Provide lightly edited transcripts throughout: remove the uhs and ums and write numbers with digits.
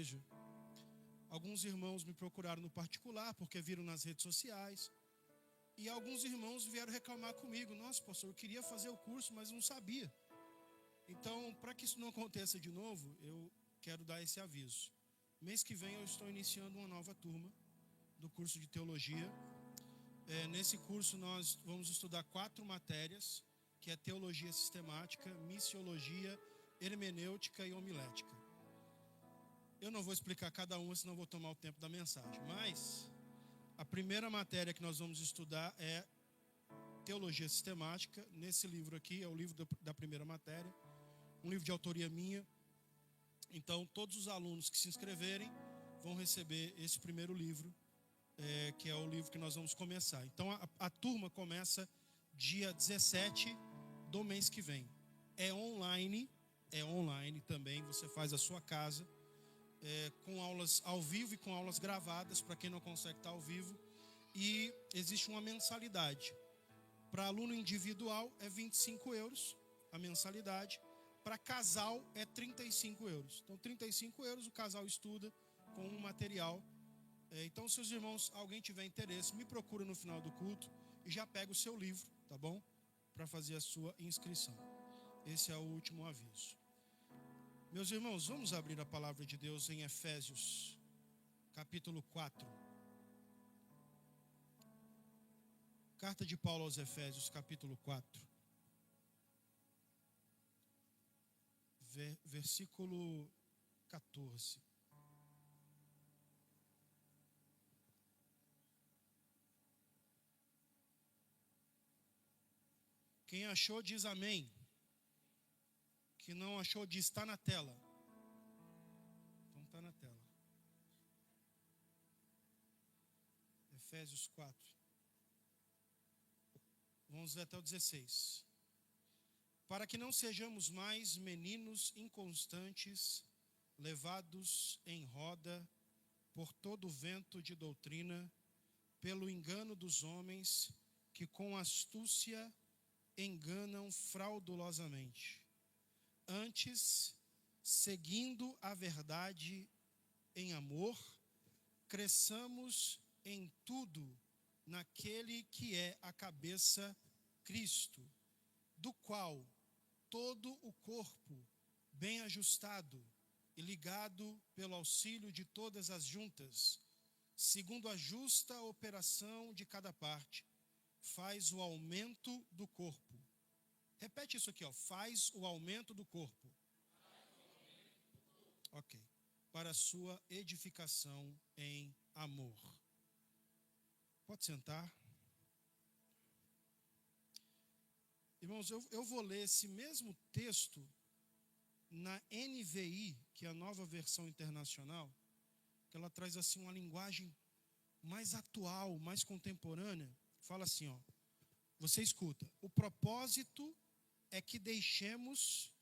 igreja. Alguns irmãos me procuraram no particular, porque viram nas redes sociais. E alguns irmãos vieram reclamar comigo. Nossa, pastor, eu queria fazer o curso, mas não sabia. Então, para que isso não aconteça de novo, eu quero dar esse aviso. Mês que vem eu estou iniciando uma nova turma do curso de teologia. Nesse curso nós vamos estudar 4 matérias, que é teologia sistemática, missiologia, hermenêutica e homilética. Eu não vou explicar cada uma, senão vou tomar o tempo da mensagem. Mas a primeira matéria que nós vamos estudar é teologia sistemática. Nesse livro aqui, é o livro da primeira matéria, um livro de autoria minha. Então, todos os alunos que se inscreverem vão receber esse primeiro livro, que é o livro que nós vamos começar. Então, a turma começa dia 17 do mês que vem. É online também, você faz a sua casa, com aulas ao vivo e com aulas gravadas, para quem não consegue estar ao vivo. E existe uma mensalidade. Para aluno individual é 25 euros a mensalidade. Para casal é 35 euros. Então, 35 euros o casal estuda com um material. Então, se os irmãos, alguém tiver interesse, me procura no final do culto e já pega o seu livro, tá bom? Para fazer a sua inscrição. Esse é o último aviso. Meus irmãos, vamos abrir a palavra de Deus em Efésios, capítulo 4. Carta de Paulo aos Efésios, capítulo 4. Versículo 14. Quem achou diz amém. Que não achou diz está na tela. Então está na tela. Efésios 4. Vamos até o 16. Para que não sejamos mais meninos inconstantes, levados em roda por todo o vento de doutrina, pelo engano dos homens que com astúcia enganam fraudulosamente. Antes, seguindo a verdade em amor, cresçamos em tudo naquele que é a cabeça, Cristo, do qual todo o corpo, bem ajustado e ligado pelo auxílio de todas as juntas, segundo a justa operação de cada parte, faz o aumento do corpo. Repete isso aqui, faz o aumento do corpo. Ok. Para a sua edificação em amor. Pode sentar. Irmãos, eu vou ler esse mesmo texto na NVI, que é a Nova Versão Internacional, que ela traz assim uma linguagem mais atual, mais contemporânea. Fala assim, você escuta: o propósito é que deixemos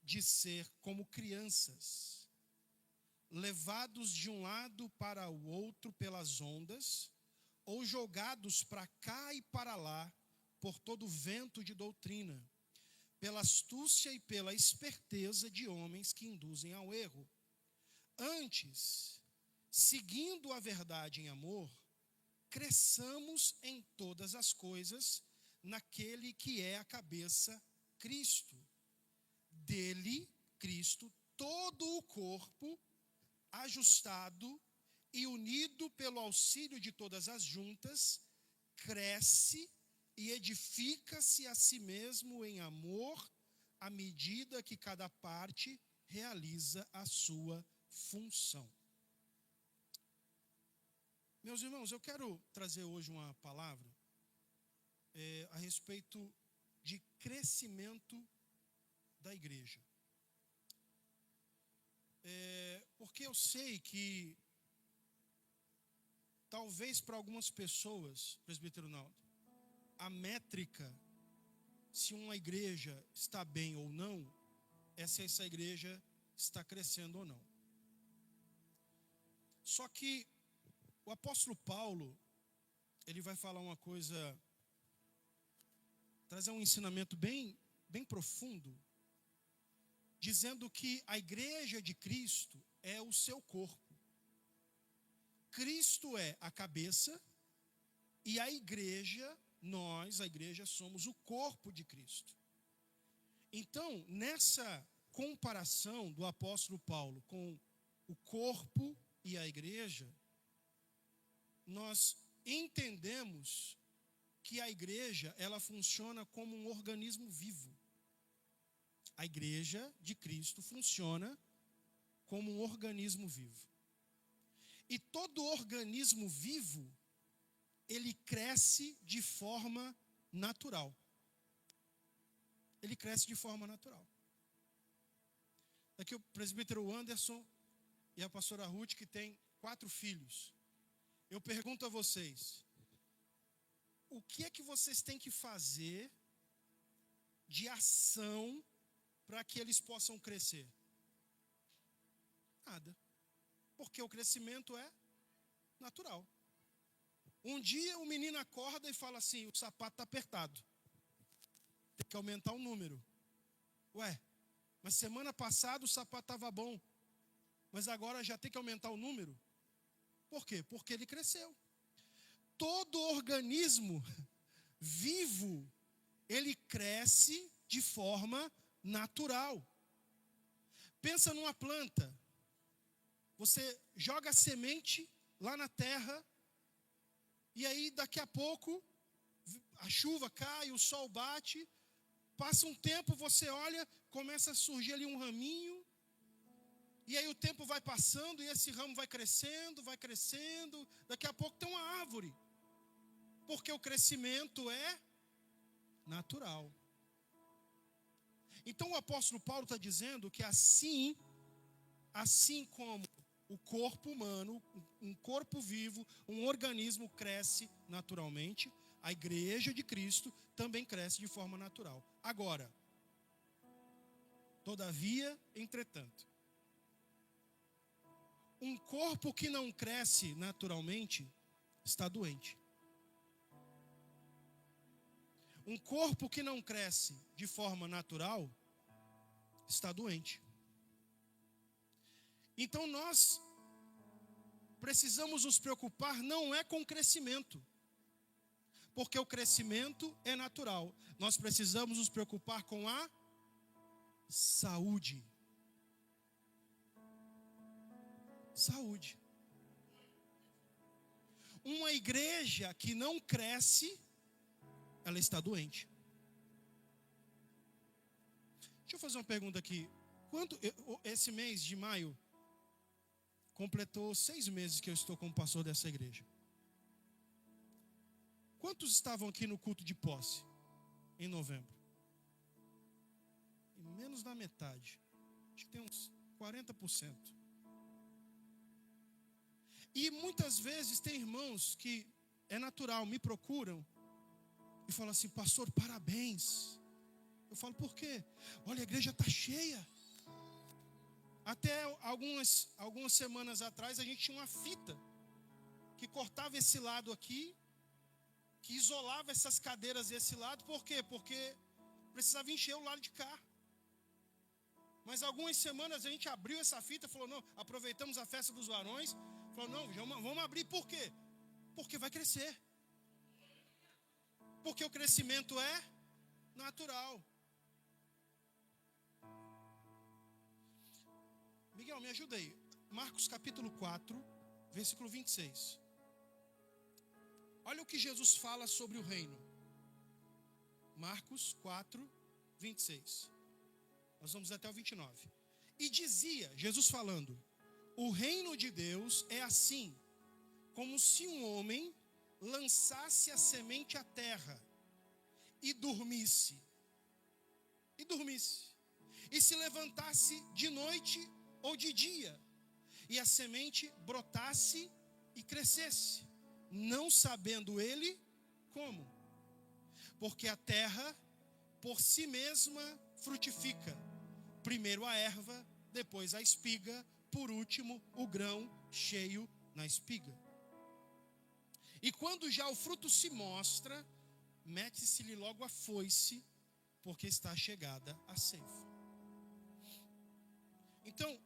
de ser como crianças, levados de um lado para o outro pelas ondas, ou jogados para cá e para lá por todo vento de doutrina, pela astúcia e pela esperteza de homens que induzem ao erro. Antes, seguindo a verdade em amor, cresçamos em todas as coisas naquele que é a cabeça, Cristo. Dele, Cristo, todo o corpo, ajustado e unido pelo auxílio de todas as juntas, cresce e edifica-se a si mesmo em amor, à medida que cada parte realiza a sua função. Meus irmãos, eu quero trazer hoje uma palavra a respeito de crescimento da igreja. Porque eu sei que talvez para algumas pessoas, presbítero Naldo, a métrica, se uma igreja está bem ou não, é se essa igreja está crescendo ou não. Só que o apóstolo Paulo, ele vai falar uma coisa, trazer um ensinamento bem profundo, dizendo que a igreja de Cristo, é o seu corpo. Cristo é a cabeça e a igreja, nós, a igreja, somos o corpo de Cristo. Então, nessa comparação do apóstolo Paulo com o corpo e a igreja, nós entendemos que a igreja, ela funciona como um organismo vivo. A igreja de Cristo funciona como um organismo vivo. E todo organismo vivo, ele cresce de forma natural. Ele cresce de forma natural. Aqui o presbítero Anderson e a pastora Ruth, que tem 4 filhos. Eu pergunto a vocês, o que é que vocês têm que fazer de ação para que eles possam crescer? Nada. Porque o crescimento é natural. Um dia o menino acorda e fala assim, o sapato está apertado. Tem que aumentar o número. Ué, mas semana passada o sapato estava bom. Mas agora já tem que aumentar o número? Por quê? Porque ele cresceu. Todo organismo vivo, ele cresce de forma natural. Pensa numa planta. Você joga a semente lá na terra, e aí daqui a pouco a chuva cai, o sol bate, passa um tempo, você olha, começa a surgir ali um raminho, e aí o tempo vai passando, e esse ramo vai crescendo, daqui a pouco tem uma árvore, porque o crescimento é natural. Então o apóstolo Paulo está dizendo que assim como o corpo humano, um corpo vivo, um organismo cresce naturalmente, a igreja de Cristo também cresce de forma natural. Agora, todavia, entretanto, um corpo que não cresce naturalmente está doente. Um corpo que não cresce de forma natural está doente. Então nós precisamos nos preocupar não é com o crescimento, porque o crescimento é natural. Nós precisamos nos preocupar com a saúde. Saúde. Uma igreja que não cresce, ela está doente. Deixa eu fazer uma pergunta aqui. Esse mês de maio completou 6 meses que eu estou como pastor dessa igreja. Quantos estavam aqui no culto de posse em novembro? E menos da metade. Acho que tem uns 40%. E muitas vezes tem irmãos que é natural, me procuram e falam assim, pastor, parabéns. Eu falo, por quê? Olha, a igreja está cheia. Até algumas semanas atrás, a gente tinha uma fita que cortava esse lado aqui, que isolava essas cadeiras desse lado. Por quê? Porque precisava encher o lado de cá. Mas algumas semanas a gente abriu essa fita e falou, não, aproveitamos a festa dos varões. Falou, não, vamos abrir. Por quê? Porque vai crescer. Porque o crescimento é natural. Miguel, me ajuda aí. Marcos capítulo 4, versículo 26. Olha o que Jesus fala sobre o reino. Marcos 4, 26. Nós vamos até o 29. E dizia, Jesus falando, o reino de Deus é assim, como se um homem lançasse a semente à terra e dormisse. E se levantasse de noite ou de dia, e a semente brotasse e crescesse, não sabendo ele como. Porque a terra por si mesma frutifica, primeiro a erva, depois a espiga, por último o grão cheio na espiga. E quando já o fruto se mostra, mete-se-lhe logo a foice, porque está chegada a ceifa. Então,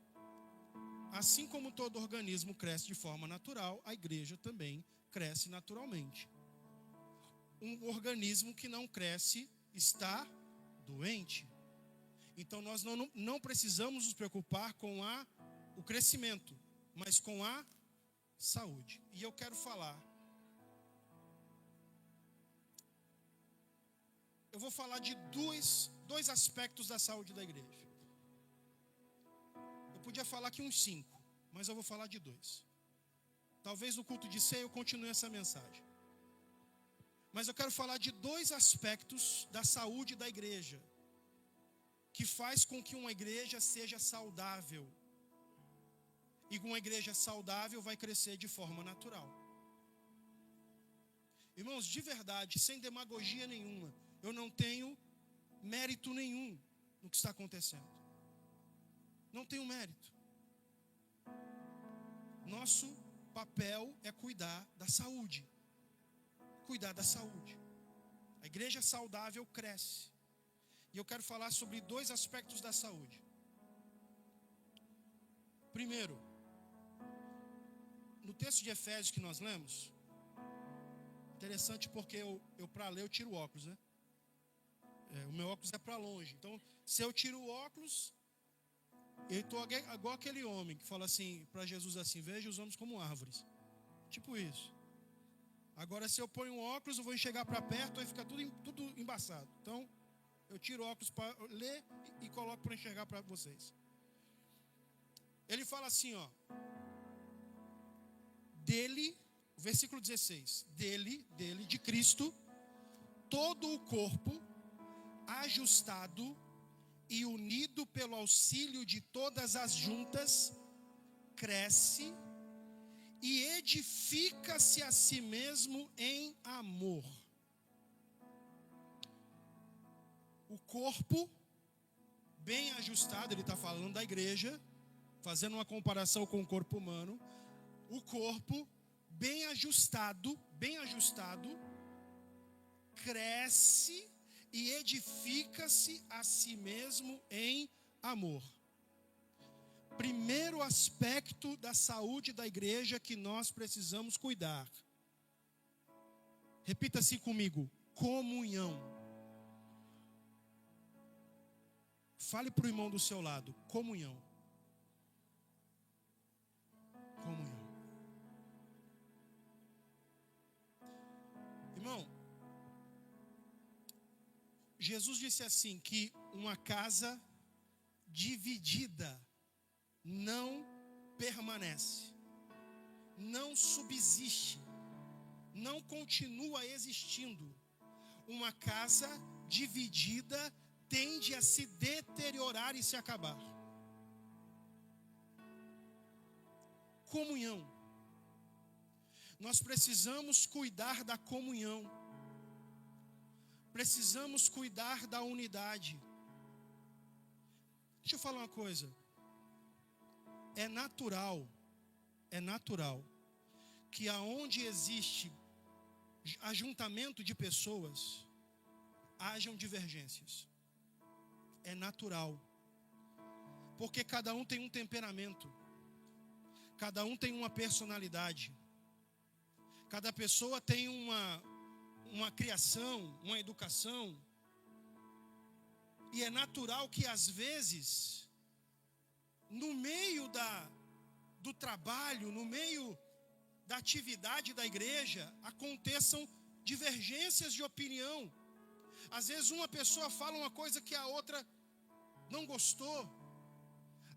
Assim como todo organismo cresce de forma natural, a igreja também cresce naturalmente. Um organismo que não cresce está doente. Então nós não precisamos nos preocupar com o crescimento, mas com a saúde. E eu quero falar. Eu vou falar de dois aspectos da saúde da igreja. Eu podia falar aqui uns 5, mas eu vou falar de 2. Talvez no culto de ceia eu continue essa mensagem. Mas eu quero falar de 2 aspectos da saúde da igreja, que faz com que uma igreja seja saudável. E uma igreja saudável vai crescer de forma natural. Irmãos, de verdade, sem demagogia nenhuma, eu não tenho mérito nenhum no que está acontecendo. Não tenho mérito. Nosso papel é cuidar da saúde. Cuidar da saúde. A igreja saudável cresce. E eu quero falar sobre 2 aspectos da saúde. Primeiro, no texto de Efésios que nós lemos, interessante porque eu para ler eu tiro o óculos, né? O meu óculos é para longe. Então, se eu tiro o óculos, eu estou igual aquele homem que fala assim para Jesus assim: veja os homens como árvores. Tipo isso. Agora, se eu ponho um óculos, eu vou enxergar para perto, aí fica tudo embaçado. Então, eu tiro o óculos para ler e coloco para enxergar para vocês. Ele fala assim, ó. Dele, versículo 16. Dele, de Cristo, todo o corpo, ajustado e unido pelo auxílio de todas as juntas, cresce e edifica-se a si mesmo em amor. O corpo bem ajustado, ele está falando da igreja, fazendo uma comparação com o corpo humano. O corpo bem ajustado, cresce e edifica-se a si mesmo em amor. Primeiro aspecto da saúde da igreja que nós precisamos cuidar. Repita assim comigo: comunhão. Fale para o irmão do seu lado: comunhão. Comunhão. Irmão, Jesus disse assim que uma casa dividida não permanece, não subsiste, não continua existindo. Uma casa dividida tende a se deteriorar e se acabar. Comunhão. Nós precisamos cuidar da comunhão. Precisamos cuidar da unidade. Deixa eu falar uma coisa. É natural que aonde existe ajuntamento de pessoas, hajam divergências. É natural. Porque cada um tem um temperamento. Cada um tem uma personalidade. Cada pessoa tem uma criação, uma educação. E é natural que às vezes, no meio do trabalho, no meio da atividade da igreja, aconteçam divergências de opinião. Às vezes uma pessoa fala uma coisa que a outra não gostou.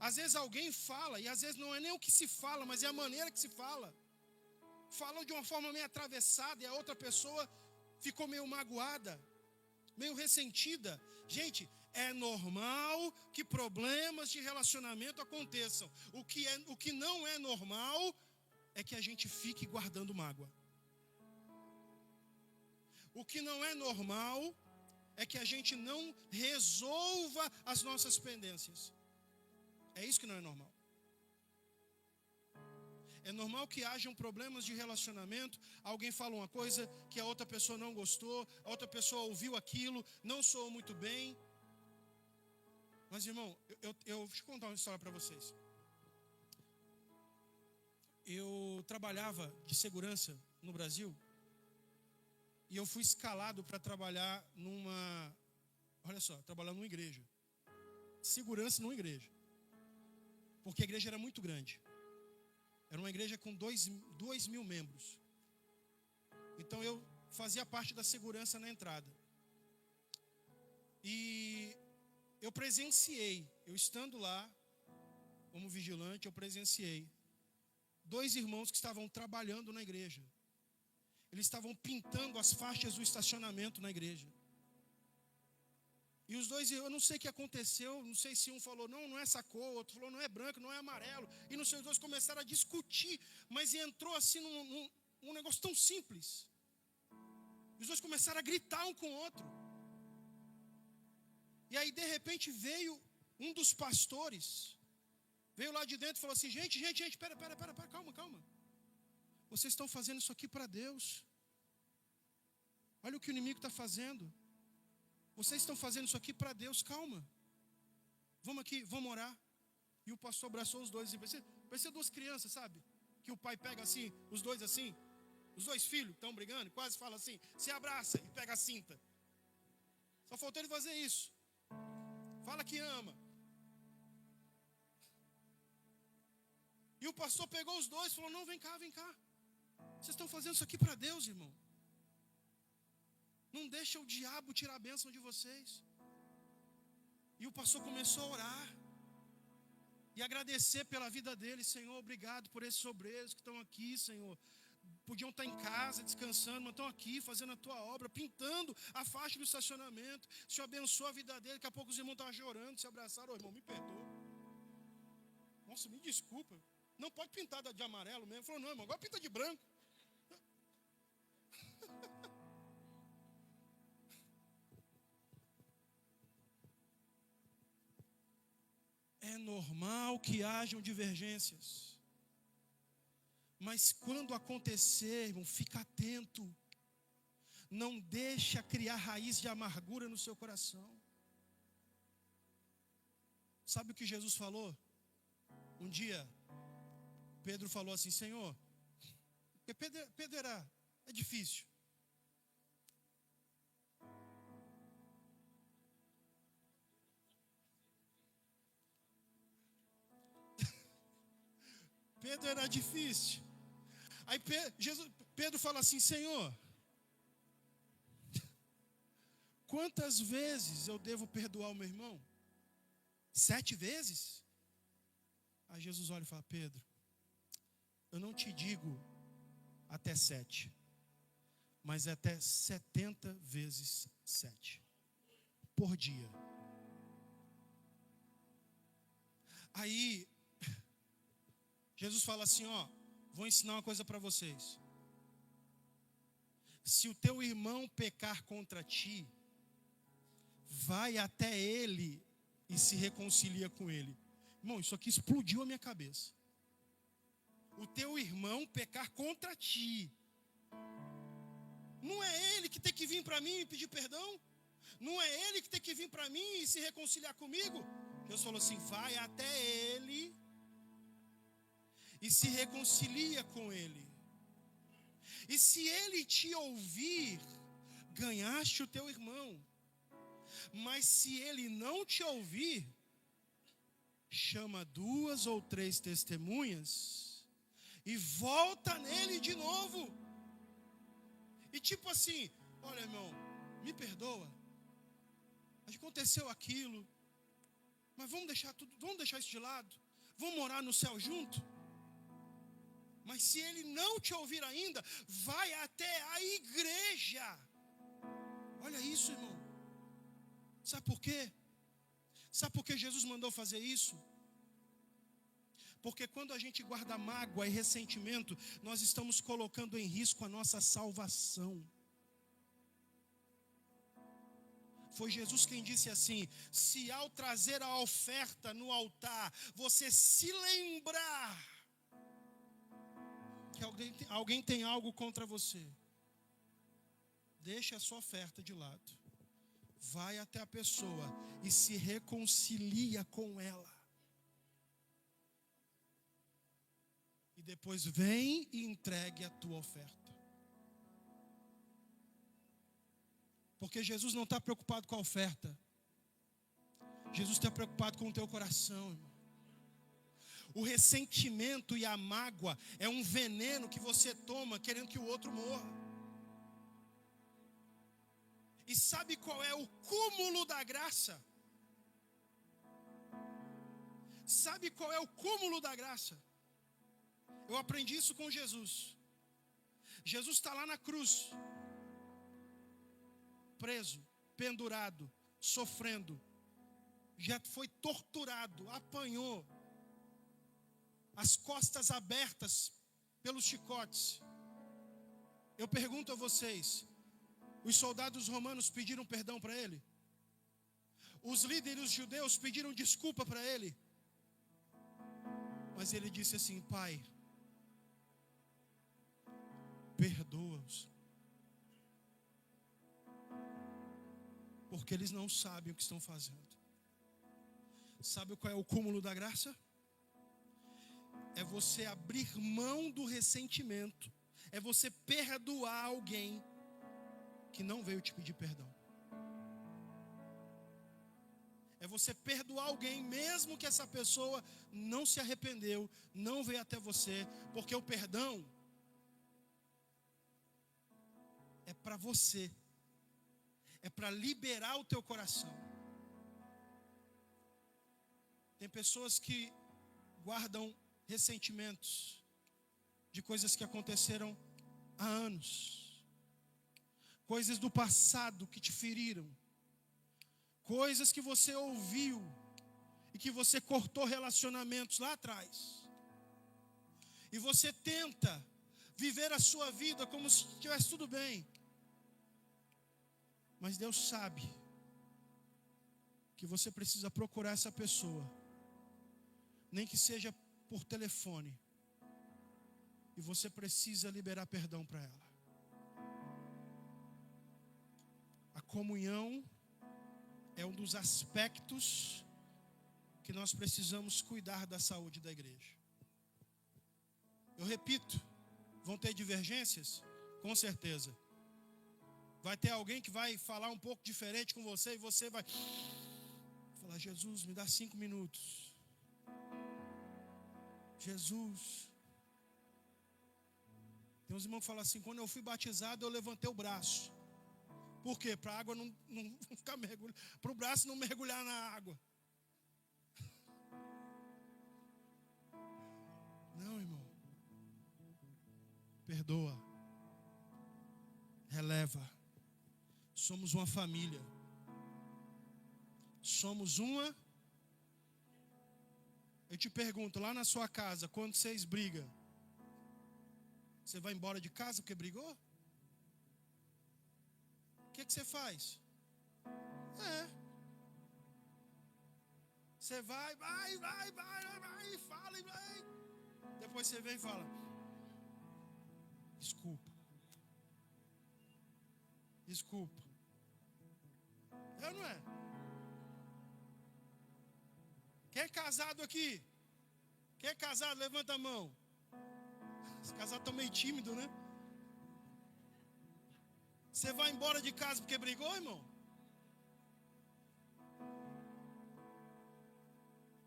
Às vezes alguém fala, e às vezes não é nem o que se fala, mas é a maneira que se fala. Falam de uma forma meio atravessada e a outra pessoa ficou meio magoada, meio ressentida. Gente, é normal que problemas de relacionamento aconteçam. O que não é normal é que a gente fique guardando mágoa. O que não é normal é que a gente não resolva as nossas pendências. É isso que não é normal. É normal que hajam problemas de relacionamento. Alguém fala uma coisa que a outra pessoa não gostou, a outra pessoa ouviu aquilo, não soou muito bem. Mas, irmão, deixa eu contar uma história para vocês. trabalhava de segurança no Brasil, e eu fui escalado para trabalhar trabalhar numa igreja. Segurança numa igreja. Porque a igreja era muito grande. Era uma igreja com 2.000 membros. Então eu fazia parte da segurança na entrada. E eu presenciei, eu estando lá, como vigilante, eu presenciei 2 irmãos que estavam trabalhando na igreja. Eles estavam pintando as faixas do estacionamento na igreja. E os 2, eu não sei o que aconteceu, não sei se um falou, não é essa cor, outro falou, não é branco, não é amarelo. E não sei, os 2 começaram a discutir, mas entrou assim num negócio tão simples. Os 2 começaram a gritar um com o outro. E aí, de repente, veio um dos pastores, veio lá de dentro e falou assim, gente, pera, calma. Vocês estão fazendo isso aqui para Deus. Olha o que o inimigo está fazendo. Vocês estão fazendo isso aqui para Deus, calma. Vamos aqui, vamos orar. E o pastor abraçou os 2. Parecia 2 crianças, sabe? Que o pai pega assim, os 2 assim. Os 2 filhos estão brigando, quase fala assim, se abraça e pega a cinta. Só faltou ele fazer isso. Fala que ama. E o pastor pegou os 2 e falou, não, vem cá. Vocês estão fazendo isso aqui para Deus, irmão. Não deixa o diabo tirar a bênção de vocês. E o pastor começou a orar e agradecer pela vida dele. Senhor, obrigado por esses obreiros que estão aqui, Senhor. Podiam estar em casa descansando, mas estão aqui fazendo a tua obra, pintando a faixa do estacionamento. O Senhor abençoa a vida dele. Daqui a pouco os irmãos estavam chorando, se abraçaram. Irmão, me perdoa. Nossa, me desculpa. Não pode pintar de amarelo mesmo. Ele falou, não, irmão, agora pinta de branco. É normal que hajam divergências. Mas quando acontecer, irmão, fica atento. Não deixa criar raiz de amargura no seu coração. Sabe o que Jesus falou? Um dia, Pedro falou assim, Senhor, porque Pedro é difícil. Pedro era difícil. Aí Pedro fala assim, Senhor, quantas vezes eu devo perdoar o meu irmão? 7 vezes? Aí Jesus olha e fala, Pedro, eu não te digo até 7, mas até 70 vezes 7 por dia. Aí Jesus fala assim, vou ensinar uma coisa para vocês. Se o teu irmão pecar contra ti, vai até ele e se reconcilia com ele. Irmão, isso aqui explodiu a minha cabeça. O teu irmão pecar contra ti. Não é ele que tem que vir para mim e pedir perdão? Não é ele que tem que vir para mim e se reconciliar comigo? Jesus falou assim, vai até ele e se reconcilia com ele. E se ele te ouvir, ganhaste o teu irmão. Mas se ele não te ouvir, chama 2 ou 3 testemunhas e volta nele de novo. E tipo assim, olha, irmão, me perdoa. Aconteceu aquilo, mas vamos deixar isso de lado. Vamos morar no céu junto. Mas se ele não te ouvir ainda, vai até a igreja. Olha isso, irmão. Sabe por quê? Sabe por que Jesus mandou fazer isso? Porque quando a gente guarda mágoa e ressentimento, nós estamos colocando em risco a nossa salvação. Foi Jesus quem disse assim, se ao trazer a oferta no altar, você se lembrar que alguém tem algo contra você, deixa a sua oferta de lado, vai até a pessoa e se reconcilia com ela. E depois vem e entregue a tua oferta. Porque Jesus não está preocupado com a oferta. Jesus está preocupado com o teu coração, irmão. O ressentimento e a mágoa é um veneno que você toma querendo que o outro morra. E sabe qual é o cúmulo da graça? Sabe qual é o cúmulo da graça? Eu aprendi isso com Jesus. Jesus está lá na cruz, preso, pendurado, sofrendo. Já foi torturado, apanhou, as costas abertas pelos chicotes. Eu pergunto a vocês, os soldados romanos pediram perdão para ele? Os líderes judeus pediram desculpa para ele? Mas ele disse assim: Pai, perdoa-os, porque eles não sabem o que estão fazendo. Sabe qual é o cúmulo da graça? É você abrir mão do ressentimento. É você perdoar alguém que não veio te pedir perdão. É você perdoar alguém mesmo que essa pessoa não se arrependeu, não veio até você, porque o perdão é para você. É para liberar o teu coração. Tem pessoas que guardam ressentimentos de coisas que aconteceram há anos, coisas do passado que te feriram, coisas que você ouviu e que você cortou relacionamentos lá atrás, e você tenta viver a sua vida como se estivesse tudo bem, mas Deus sabe que você precisa procurar essa pessoa, nem que seja por telefone, e você precisa liberar perdão para ela. A comunhão é um dos aspectos que nós precisamos cuidar da saúde da igreja. Eu repito, vão ter divergências? Com certeza. Vai ter alguém que vai falar um pouco diferente com você, e você vai falar: Jesus, me dá 5 minutos. Jesus. Tem uns irmãos que falam assim: quando eu fui batizado, eu levantei o braço. Por quê? Para a água não ficar mergulhando, para o braço não mergulhar na água. Não, irmão. Perdoa. Releva. Somos uma família. Somos uma. Eu te pergunto, lá na sua casa, quando vocês brigam, você vai embora de casa porque brigou? O que você faz? Você vai, e fala, e vai. Depois você vem e fala: desculpa. Desculpa. É ou não é? Quem é casado aqui? Quem é casado, levanta a mão. Os casados estão meio tímidos, né? Você vai embora de casa porque brigou, irmão?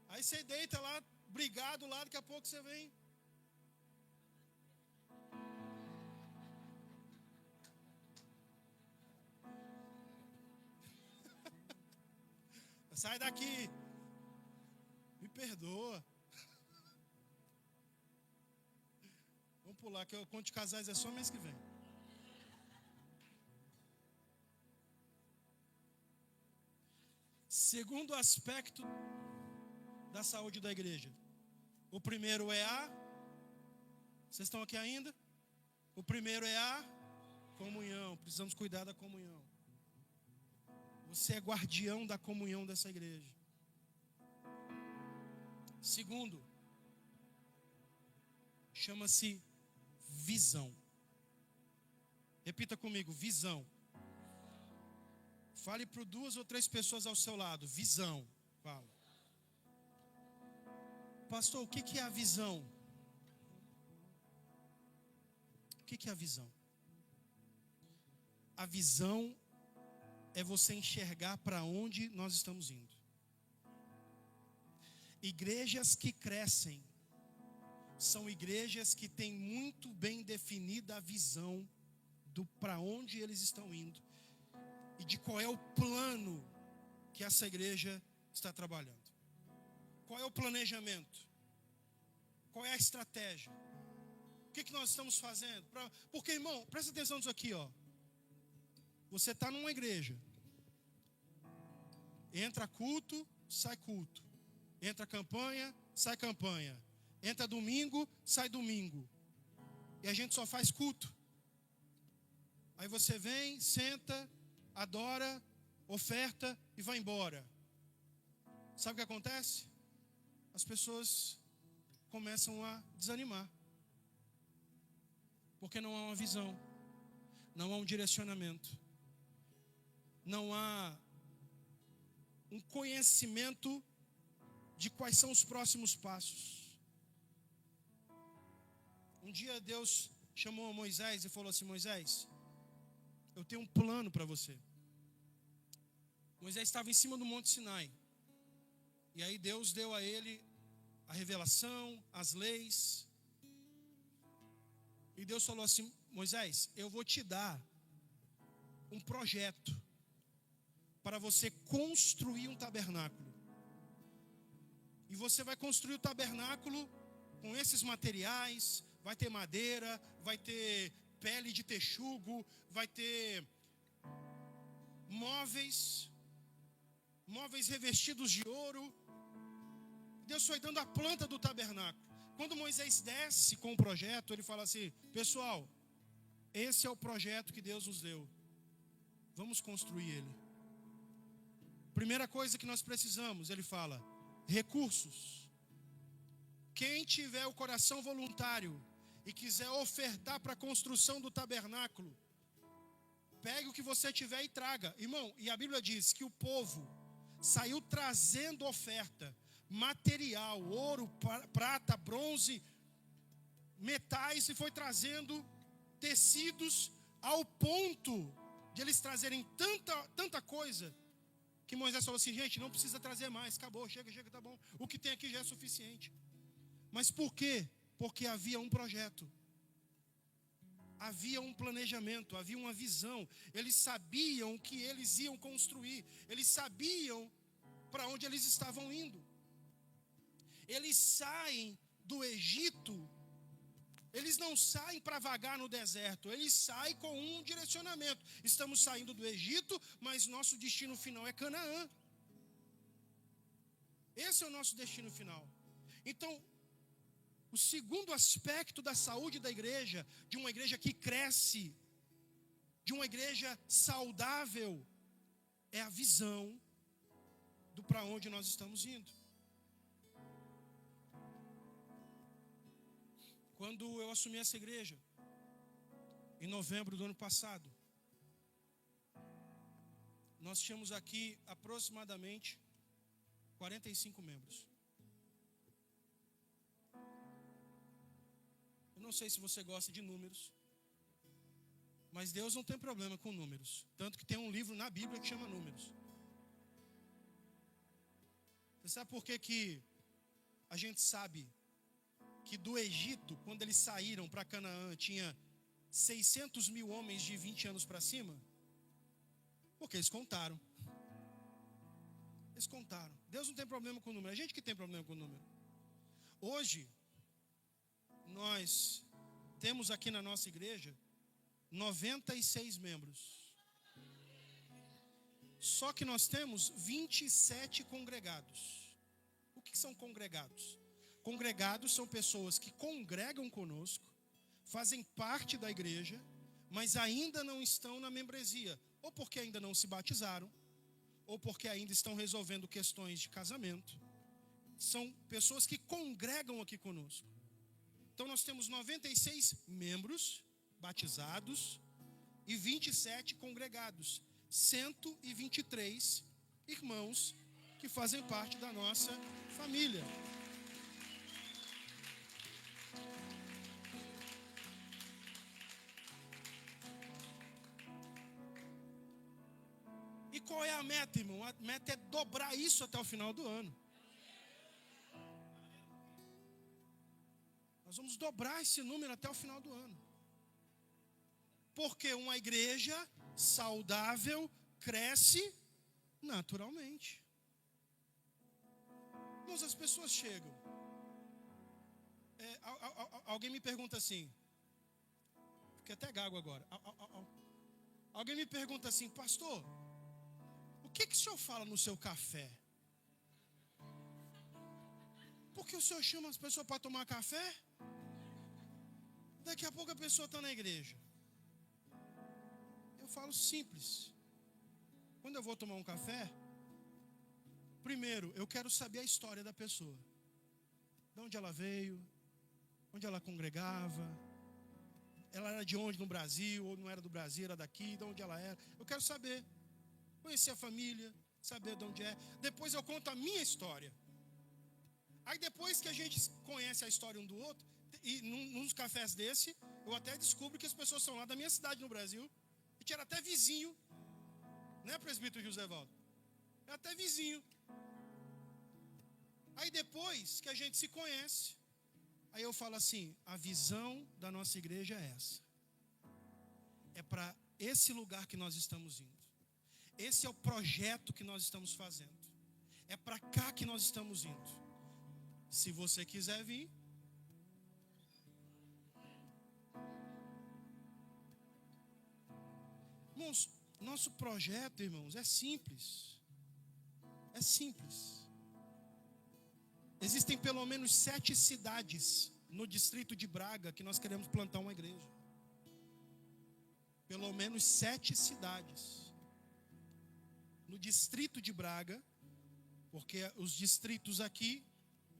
Aí você deita lá, brigado lá, daqui a pouco você vem. Sai daqui. Me perdoa. Vamos pular, que o conto de casais é só mês que vem. Segundo aspecto da saúde da igreja. O primeiro é a... Vocês estão aqui ainda? O primeiro é a comunhão. Precisamos cuidar da comunhão. Você é guardião da comunhão dessa igreja. Segundo, chama-se visão. Repita comigo: visão. Fale para 2 ou 3 pessoas ao seu lado: visão. Fala. Pastor, o que é a visão? que é a visão? A visão é você enxergar para onde nós estamos indo. Igrejas que crescem são igrejas que têm muito bem definida a visão do para onde eles estão indo e de qual é o plano que essa igreja está trabalhando. Qual é o planejamento? Qual é a estratégia? O que nós estamos fazendo? Porque, irmão, presta atenção nisso aqui, ó. Você está numa igreja. Entra culto, sai culto. Entra campanha, sai campanha. Entra domingo, sai domingo. E a gente só faz culto. Aí você vem, senta, adora, oferta e vai embora. Sabe o que acontece? As pessoas começam a desanimar. Porque não há uma visão. Não há um direcionamento. Não há um conhecimento de quais são os próximos passos. Um dia Deus chamou Moisés e falou assim: Moisés, eu tenho um plano para você. Moisés estava em cima do Monte Sinai. E aí Deus deu a ele a revelação, as leis. E Deus falou assim: Moisés, eu vou te dar um projeto para você construir um tabernáculo. E você vai construir o tabernáculo com esses materiais. Vai ter madeira, vai ter pele de texugo, vai ter móveis revestidos de ouro. Deus foi dando a planta do tabernáculo. Quando Moisés desce com o projeto, ele fala assim: pessoal, esse é o projeto que Deus nos deu. Vamos construir ele. Primeira coisa que nós precisamos, ele fala, recursos. Quem tiver o coração voluntário e quiser ofertar para a construção do tabernáculo, pegue o que você tiver e traga. Irmão, e a Bíblia diz que o povo saiu trazendo oferta, material, ouro, prata, bronze, metais, e foi trazendo tecidos ao ponto de eles trazerem tanta coisa, que Moisés falou assim: gente, não precisa trazer mais, acabou, chega, tá bom. O que tem aqui já é suficiente. Mas por quê? Porque havia um projeto. Havia um planejamento, havia uma visão. Eles sabiam o que eles iam construir. Eles sabiam para onde eles estavam indo. Eles saem do Egito. Eles não saem para vagar no deserto. Eles saem com um direcionamento. Estamos saindo do Egito, mas nosso destino final é Canaã. Esse é o nosso destino final. Então, o segundo aspecto da saúde da igreja, de uma igreja que cresce, de uma igreja saudável, é a visão do para onde nós estamos indo. Quando eu assumi essa igreja, em novembro do ano passado, nós tínhamos aqui aproximadamente 45 membros. Eu não sei se você gosta de números, mas Deus não tem problema com números. Tanto que tem um livro na Bíblia que chama Números. Você sabe por que a gente sabe que do Egito, quando eles saíram para Canaã, tinha 600 mil homens de 20 anos para cima? Porque eles contaram. Eles contaram. Deus não tem problema com o número, a gente que tem problema com o número. Hoje, nós temos aqui na nossa igreja 96 membros. Só que nós temos 27 congregados. O que são congregados? Congregados são pessoas que congregam conosco, fazem parte da igreja, mas ainda não estão na membresia, ou porque ainda não se batizaram, ou porque ainda estão resolvendo questões de casamento. São pessoas que congregam aqui conosco. Então nós temos 96 membros batizados e 27 congregados, 123 irmãos que fazem parte da nossa família. E qual é a meta, irmão? A meta é dobrar isso até o final do ano. Nós vamos dobrar esse número até o final do ano. Porque uma igreja saudável cresce naturalmente. Irmãos, as pessoas chegam. Alguém me pergunta assim. Fiquei até gago agora. Alguém me pergunta assim, pastor, o que o senhor fala no seu café? Por que o senhor chama as pessoas para tomar café? Daqui a pouco a pessoa está na igreja. Eu falo simples. Quando eu vou tomar um café, primeiro eu quero saber a história da pessoa. De onde ela veio, onde ela congregava, ela era de onde no Brasil, ou não era do Brasil, era daqui, de onde ela era. Eu quero saber, conhecer a família, saber de onde é. Depois eu conto a minha história. Aí depois que a gente conhece a história um do outro, e nos cafés desse, eu até descubro que as pessoas são lá da minha cidade no Brasil. A gente era até vizinho, né, presbítero José Valdo? É até vizinho. Aí depois que a gente se conhece, aí eu falo assim, a visão da nossa igreja é essa. É para esse lugar que nós estamos indo. Esse é o projeto que nós estamos fazendo. É para cá que nós estamos indo. Se você quiser vir, irmãos, nosso projeto, irmãos, é simples. É simples. Existem pelo menos 7 cidades no distrito de Braga que nós queremos plantar uma igreja. Pelo menos 7 cidades. No distrito de Braga, porque os distritos aqui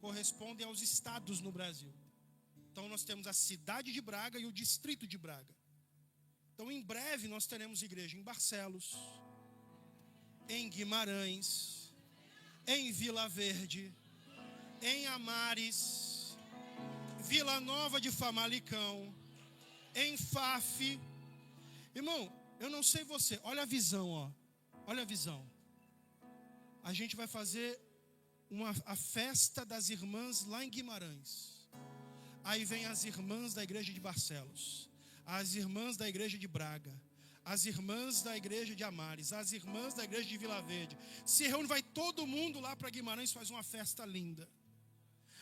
correspondem aos estados no Brasil. Então nós temos a cidade de Braga e o distrito de Braga. Então em breve nós teremos igreja em Barcelos, em Guimarães, em Vila Verde, em Amares, Vila Nova de Famalicão, em Faf. Irmão, eu não sei você, olha a visão, ó. Olha a visão. A gente vai fazer a festa das irmãs lá em Guimarães. Aí vem as irmãs da igreja de Barcelos, as irmãs da igreja de Braga, as irmãs da igreja de Amares, as irmãs da igreja de Vila Verde. Se reúne, vai todo mundo lá para Guimarães, faz uma festa linda.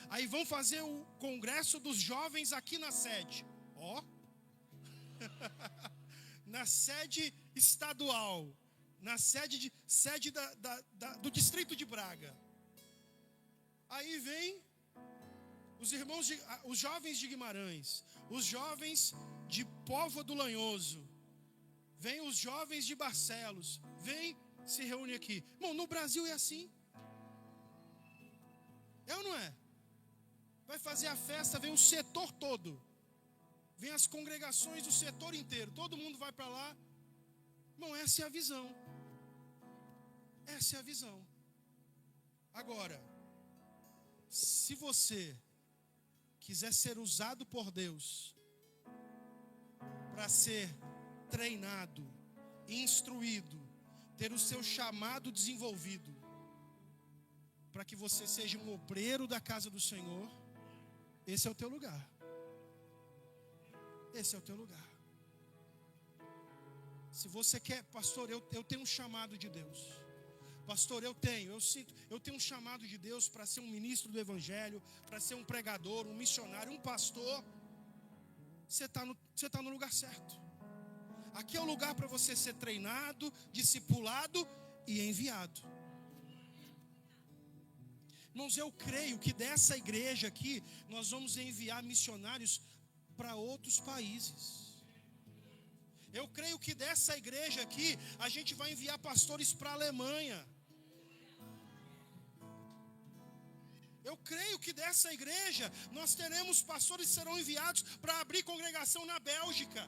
Aí vão fazer o congresso dos jovens aqui na sede. Ó. Na sede estadual. Na sede do distrito de Braga. Aí vem os jovens de Guimarães, os jovens de Póvoa do Lanhoso, vem os jovens de Barcelos, vem, se reúne aqui. Bom, no Brasil é assim. É ou não é? Vai fazer a festa, vem o setor todo, vem as congregações do setor inteiro, todo mundo vai para lá. Bom, essa é a visão. Essa é a visão. Agora, se você quiser ser usado por Deus para ser treinado, instruído, ter o seu chamado desenvolvido, para que você seja um obreiro da casa do Senhor, esse é o teu lugar. Esse é o teu lugar. Se você quer, pastor, eu tenho um chamado de Deus. Pastor, eu tenho um chamado de Deus para ser um ministro do Evangelho, para ser um pregador, um missionário, um pastor. Você está no lugar certo. Aqui é o lugar para você ser treinado, discipulado e enviado. Irmãos, eu creio que dessa igreja aqui, nós vamos enviar missionários para outros países. Eu creio que dessa igreja aqui, a gente vai enviar pastores para a Alemanha. Eu creio que dessa igreja, nós teremos pastores que serão enviados para abrir congregação na Bélgica.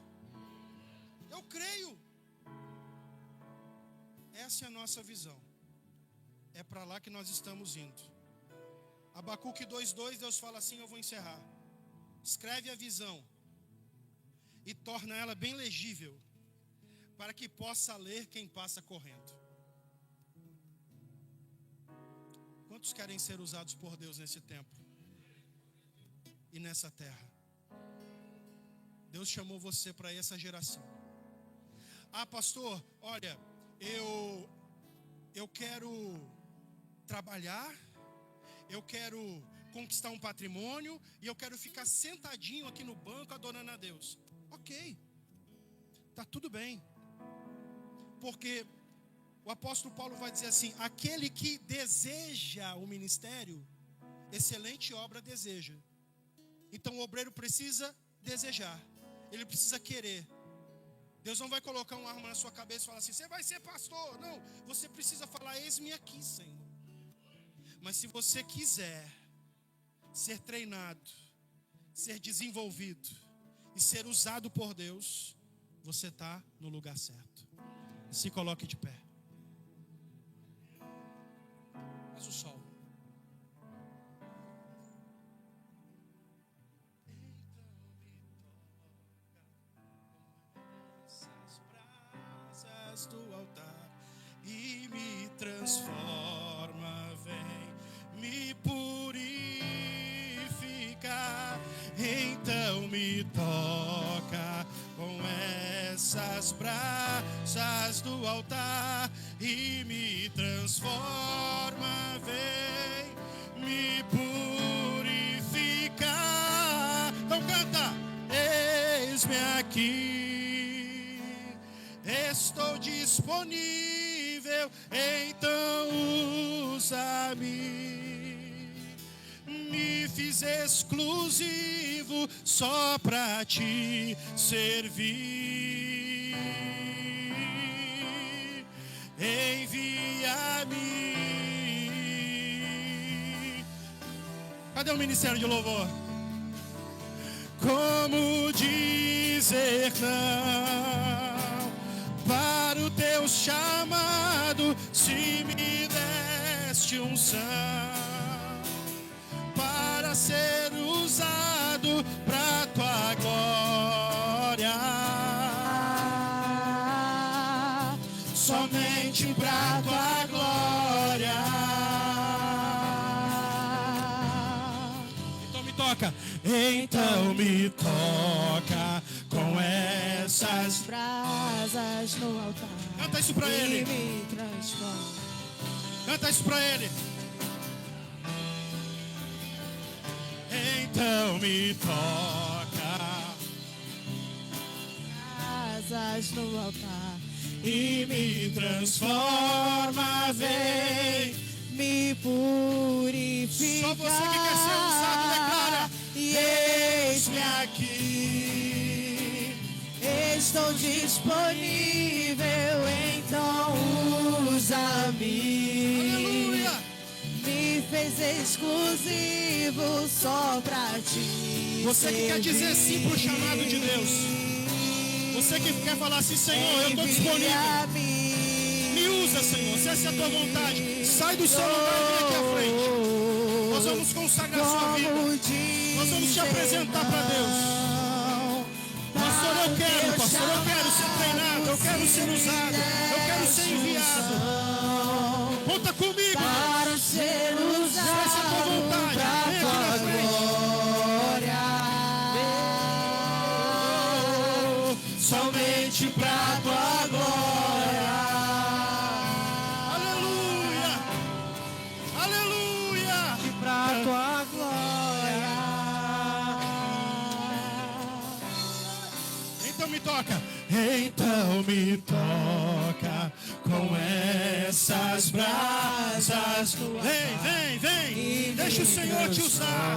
Eu creio. Essa é a nossa visão. É para lá que nós estamos indo. Abacuque 2:2, Deus fala assim, eu vou encerrar. Escreve a visão e torna ela bem legível, para que possa ler quem passa correndo. Quantos querem ser usados por Deus nesse tempo e nessa terra? Deus chamou você para essa geração. Ah, pastor, olha, eu quero trabalhar, eu quero conquistar um patrimônio e eu quero ficar sentadinho aqui no banco adorando a Deus. Ok, tá tudo bem. Porque o apóstolo Paulo vai dizer assim: aquele que deseja o ministério, excelente obra deseja. Então o obreiro precisa desejar, ele precisa querer. Deus não vai colocar uma arma na sua cabeça e falar assim: você vai ser pastor. Não, você precisa falar: eis-me aqui, Senhor. Mas se você quiser ser treinado, ser desenvolvido e ser usado por Deus, você está no lugar certo. Se coloque de pé. Mas o sol. Essas brasas do altar e me transforma, vem me purificar. Então me toca com essas brasas do altar e me transforma, vem me purificar. Então canta: eis-me aqui, estou disponível, então usa-me. Me fiz exclusivo só pra te servir. Envia-me. Cadê o ministério de louvor? Como dizer não para o teu chamado, se me deste unção para ser usado pra tua glória, somente pra tua glória. Então me toca, então me toca com essas brasas no altar. Canta isso pra ele. Me transforma. Canta isso pra ele. Então me toca, brasas no altar e me transforma, vem me purifica. Só você que quer ser usado, declara: eis-me aqui, estou disponível, então usa-me. Aleluia. Me fez exclusivo só pra ti. Você que quer dizer sim pro chamado de Deus, você que quer falar assim: Senhor, eu estou disponível, me usa, Senhor, se essa é a tua vontade, sai do seu lugar e vem aqui à frente. Nós vamos consagrar sua vida, nós vamos te apresentar para Deus. Pastor, eu quero ser treinado, eu quero ser usado, eu quero ser enviado. Conta comigo para ser usado. Essa é a tua vontade, vem aqui na frente. Somente pra tua glória. Aleluia, aleluia. E pra tua glória. Então me toca, então me toca com essas brasas. Vem, deixa o Senhor te usar.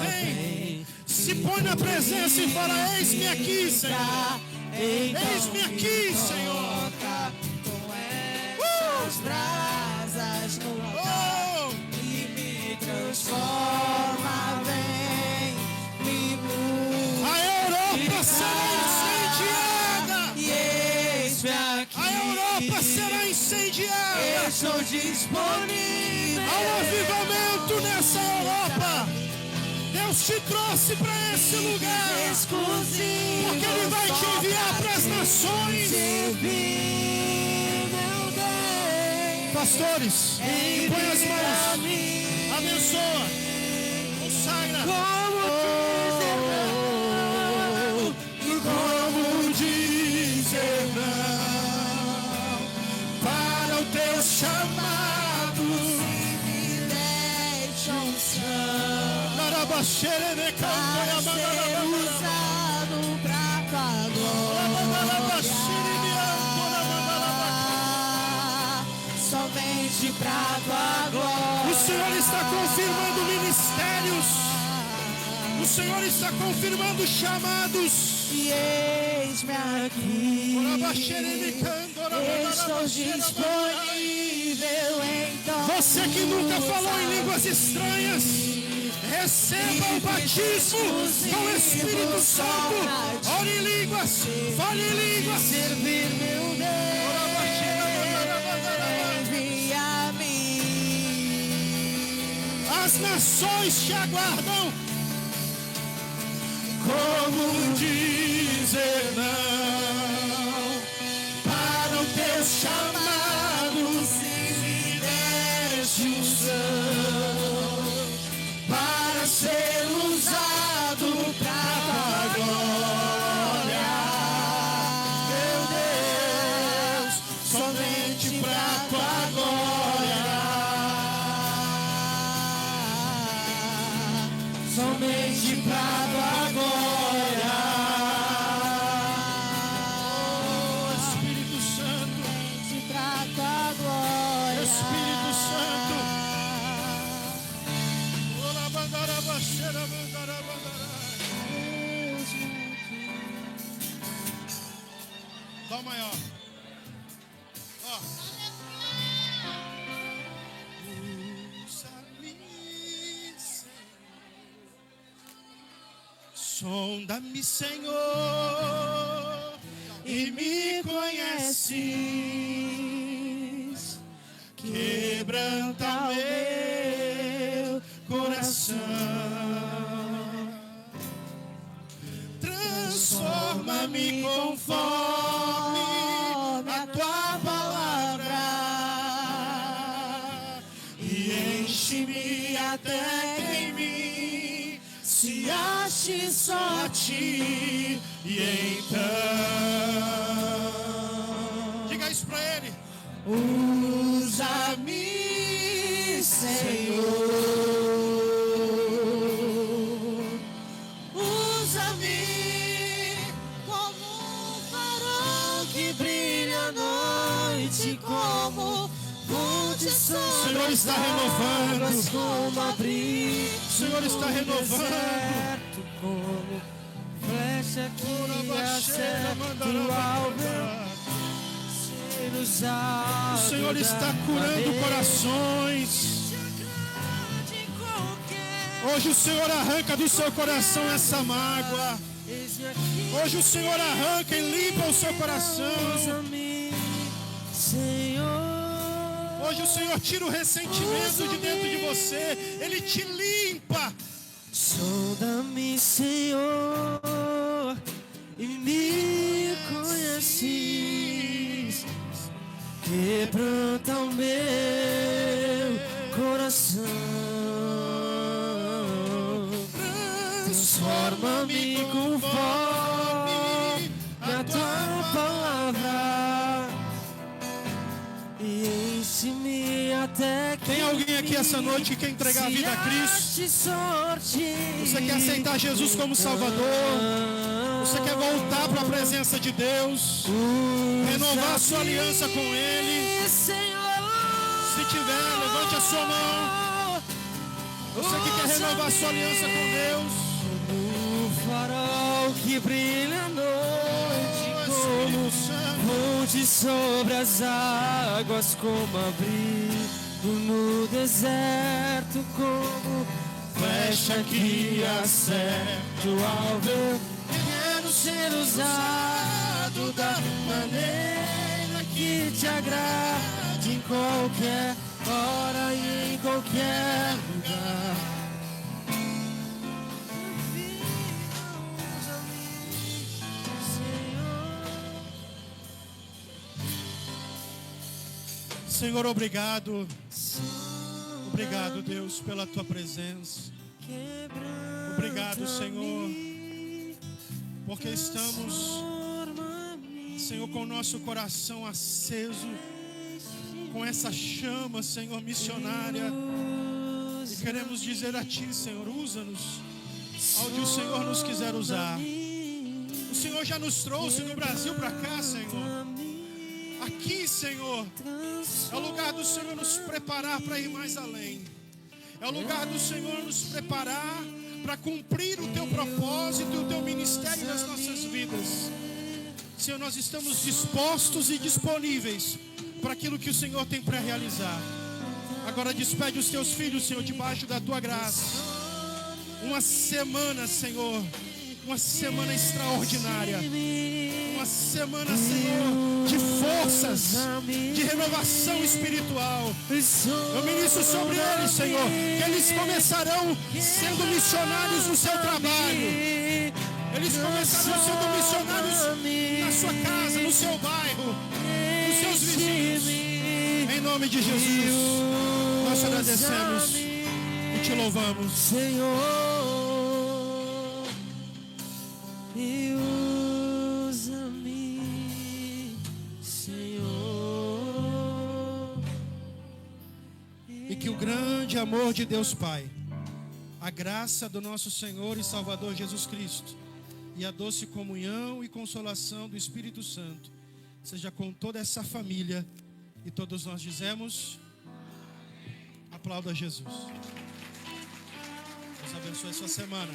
Vem, se põe na presença e fala: eis-me aqui, Senhor. Eis-me aqui, Senhor. Com essas brasas no altar e me transforma, vem, me purifica. A Europa será incendiada. E eis-me aqui. A Europa será incendiada. Estou disponível. Há um avivamento nessa Europa. Deus te trouxe para esse lugar, porque Ele vai te enviar para as nações. Pastores, põe as mãos, abençoa, consagra. Como dizer não para o teu chamado? Para ser usado pra tua glória, somente pra tua glória. O Senhor está confirmando ministérios, o Senhor está confirmando chamados. E eis-me aqui, estou disponível então. Você que nunca falou em línguas estranhas, receba o batismo com o Espírito Santo. Ore em línguas, fale em línguas. Servir meu Deus, envia-me. As nações te aguardam. Como dizer não para o teu chamado? Se me deste unção para ser usado pra tua glória, meu Deus, somente pra tua glória, somente pra tua glória. Oh, Espírito Santo, Somente pra tua glória. Espírito Santo. Dá o maior. Ó. Usa-me, Senhor. Sonda-me, Senhor, e me conheces. Quebranta o meu coração. Transforma-me conforme a tua palavra e enche-me até que em mim se ache só a ti. E então diga isso pra ele. Usa-me, Senhor. Como fonte O Senhor está renovando. como abrir. O Senhor está renovando. Como flecha que acerta o alvo. O Senhor está curando corações. Hoje o Senhor arranca do seu coração essa mágoa. Hoje o Senhor arranca e limpa o seu coração. Hoje o Senhor tira o ressentimento de dentro de você. Ele te limpa. Sonda-me, Senhor, e me conheces. Quebranta o meu coração. Transforma-me conforme a tua palavra. E enche-me até que tem alguém aqui essa noite que quer entregar a vida a Cristo? Você quer aceitar Jesus como Salvador? Você quer voltar para a presença de Deus? Renovar a sua aliança com Ele? Se tiver, levante a sua mão. Você que quer renovar a sua aliança com Deus? O farol que brilha à noite, como fonte sobre as águas, como abrigo no deserto, como flecha que acerta o alvo. Quero ser usado da maneira que te agrade, em qualquer hora e em qualquer lugar. Senhor, obrigado. Obrigado, Deus, pela tua presença. Obrigado, Senhor, porque estamos, Senhor, com o nosso coração aceso, com essa chama, Senhor, missionária. E queremos dizer a Ti, Senhor, usa-nos onde o Senhor nos quiser usar. O Senhor já nos trouxe do Brasil para cá, Senhor. Aqui, Senhor, é o lugar do Senhor nos preparar para ir mais além. É o lugar do Senhor nos preparar para cumprir o Teu propósito e o Teu ministério nas nossas vidas. Senhor, nós estamos dispostos e disponíveis para aquilo que o Senhor tem para realizar. Agora despede os Teus filhos, Senhor, debaixo da Tua graça. Uma semana, Senhor, uma semana extraordinária. Uma semana, Senhor, de forças, de renovação espiritual. Eu ministro sobre eles, Senhor, que eles começarão sendo missionários no seu trabalho. Eles começarão sendo missionários na sua casa, no seu bairro, nos seus vizinhos. Em nome de Jesus, nós agradecemos e te louvamos, Senhor. E usa-me, Senhor. E que o grande amor de Deus Pai, a graça do nosso Senhor e Salvador Jesus Cristo e a doce comunhão e consolação do Espírito Santo seja com toda essa família. E todos nós dizemos: aplauda Jesus. Deus abençoe a sua semana.